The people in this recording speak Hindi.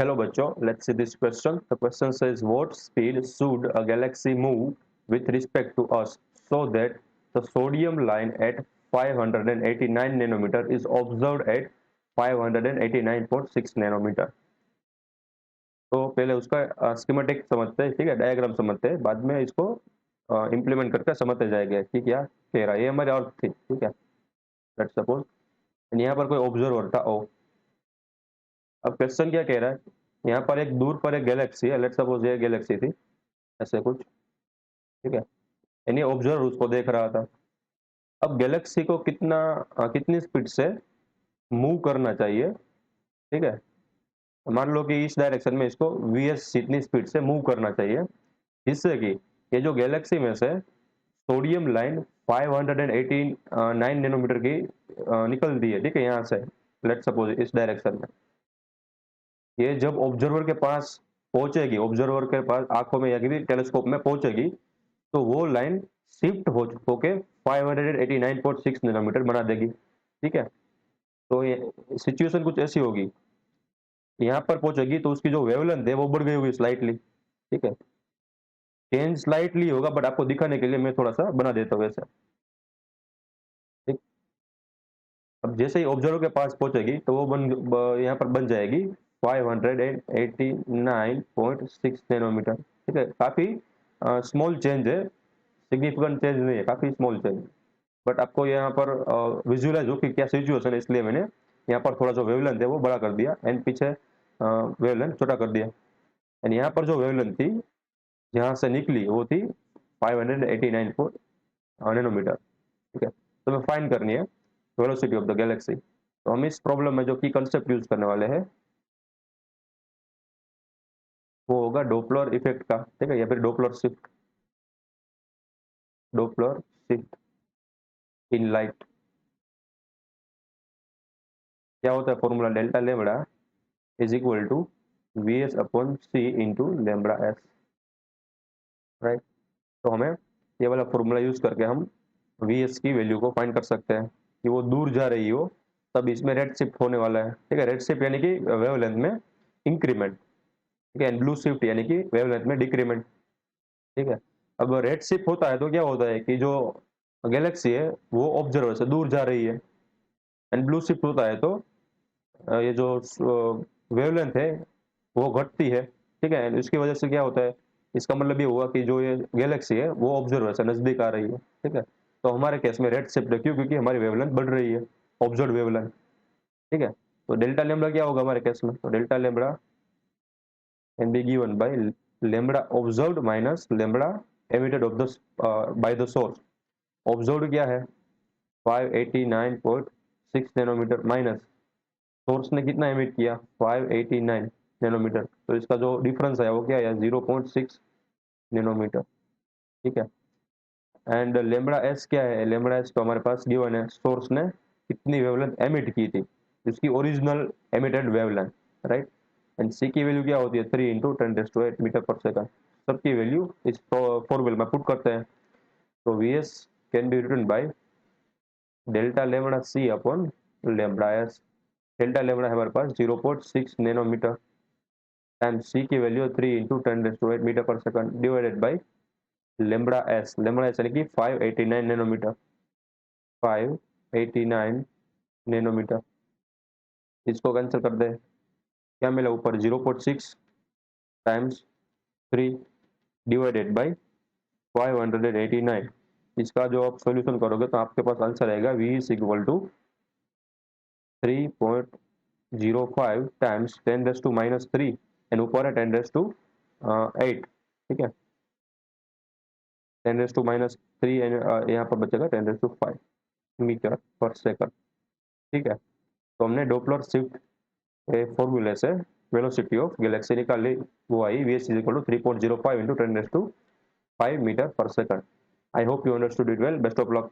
Hello bachcho, let's see this question. The question says what speed should a galaxy move with respect to us so that the sodium line at 589 nanometer is observed at 589.6 nanometer. तो पहले उसका स्कीमेटिक समझते हैं, ठीक है, डायग्राम समझते हैं, बाद में इसको इम्प्लीमेंट करके समझते जाएंगे कि क्या कह रहा है। ये हमारी अर्थ थी, ठीक है। लेट्स सपोज यहाँ पर कोई ऑब्जर्वर था ओ। अब क्वेश्चन क्या कह रहा है, यहाँ पर एक दूर पर एक गैलेक्सी है, लेट्स सपोज ये गैलेक्सी थी ऐसे कुछ, ठीक है। यानी ऑब्जर्वर उसको देख रहा था। अब गैलेक्सी को कितनी स्पीड से मूव करना चाहिए, ठीक है। मान लो कि इस डायरेक्शन में इसको वीएस जितनी स्पीड से मूव करना चाहिए, जिससे कि ये जो गैलेक्सी में से सोडियम लाइन 589 नैनोमीटर की निकलती है, ठीक है, यहाँ से लेट्स सपोज इस डायरेक्शन में। ये जब ऑब्जर्वर के पास पहुंचेगी, ऑब्जर्वर के पास आंखों में या किसी टेलीस्कोप में पहुंचेगी, तो वो लाइन शिफ्ट होके 589.6 नैनोमीटर बना देगी, ठीक है। तो ये सिचुएशन कुछ ऐसी होगी, यहाँ पर पहुंचेगी तो उसकी जो वेवलेंथ है वो बढ़ गई होगी स्लाइटली, ठीक है। चेंज स्लाइटली होगा, बट आपको दिखाने के लिए मैं थोड़ा सा बना देता हूँ वैसे, ठीक। अब जैसे ही ऑब्जर्वर के पास पहुंचेगी तो वो यहाँ पर बन जाएगी 589.6 नैनोमीटर, ठीक है। काफी स्मॉल चेंज है, सिग्निफिकेंट चेंज नहीं है, काफी स्मॉल चेंज। बट आपको यहाँ पर विजुअलाइज हो कि क्या सिचुएशन है, इसलिए मैंने यहाँ पर थोड़ा जो वेवलेंथ है वो बड़ा कर दिया एंड पीछे वेवलेंथ छोटा कर दिया। एंड यहाँ पर जो वेवलेंथ थी जहाँ से निकली वो थी 589 नैनोमीटर, ठीक है। तो मैं फाइंड करनी है वेलोसिटी ऑफ द गैलेक्सी। तो हम इस प्रॉब्लम में जो की कंसेप्ट यूज करने वाले हैं वो होगा डोपलर इफेक्ट का, ठीक है, या फिर Doppler shift, Doppler shift in light. क्या होता है formula, delta lambda is equal to V S upon C into lambda S, right. तो हमें ये वाला फॉर्मूला यूज करके हम वी एस की वैल्यू को फाइंड कर सकते हैं कि वो दूर जा रही हो तब इसमें रेड शिफ्ट होने वाला है, ठीक है। रेड शिफ्ट यानी कि वेवलेंथ में इंक्रीमेंट, ठीक है। ब्लू शिफ्ट यानी कि वेवलेंथ में डिक्रीमेंट, ठीक है। अब रेड शिफ्ट होता है तो क्या होता है कि जो गैलेक्सी है वो ऑब्जर्वर से दूर जा रही है, एंड ब्लू शिफ्ट होता है तो ये जो वेवलेंथ है वो घटती है, ठीक है। इसकी वजह से क्या होता है, इसका मतलब ये हुआ कि जो ये गैलेक्सी है वो ऑब्जर्वर से नजदीक आ रही है, ठीक है। तो हमारे केस में रेड शिफ्ट है, क्यों? क्योंकि हमारी वेवलेंथ बढ़ रही है, ऑब्जर्व वेवलेंथ, ठीक है। तो डेल्टा लेम्बडा क्या होगा हमारे केस में, तो delta lambda can be given by lambda observed minus lambda emitted of the by the source. Observed क्या है 589.6 नैनोमीटर माइनस सोर्स ने कितना एमिट किया 589 नैनोमीटर, तो इसका जो डिफरेंस है वो क्या है 0.6 नैनोमीटर, ठीक है। एंड लेम्बडा एस क्या है, लेम्बडा एस तो हमारे पास गिवन है सोर्स ने कितनी वेवलेंथ एमिट की थी, उसकी original emitted wavelength, right. And C की वैल्यू क्या होती है 3 इंटू 10⁸ मीटर पर सेकंड। सबकी वैल्यू इस फॉर्मूले में पुट करते हैं, तो V S can be written by delta lambda C upon lambda S. Delta lambda है हमारे पास 0.6 नैनोमीटर टाइम सी की value 3 into 10⁸ metre per second divided by lambda S यानी कि 589 नैनोमीटर, 589 नैनोमीटर। इसको कैंसिल कर दे, क्या मिला ऊपर 0.6 टाइम्स 3 डिवाइडेड बाय 589। इसका जो आप सॉल्यूशन करोगे तो आपके पास आंसर आएगा v is equal to 3.05 times 10⁻³ and ऊपर है 10⁻8, ठीक है। 10⁻³ यहाँ पर बचेगा 10⁻5 मीटर पर सेकंड, ठीक है। तो हमने डोपलर शिफ्ट फॉर्मूले से वेलोसिटी ऑफ गैलेक्सी निकाल ली, वो i v s is equal to 3.05 into 10⁻5 metre per second. I hope you understood it well, best of luck.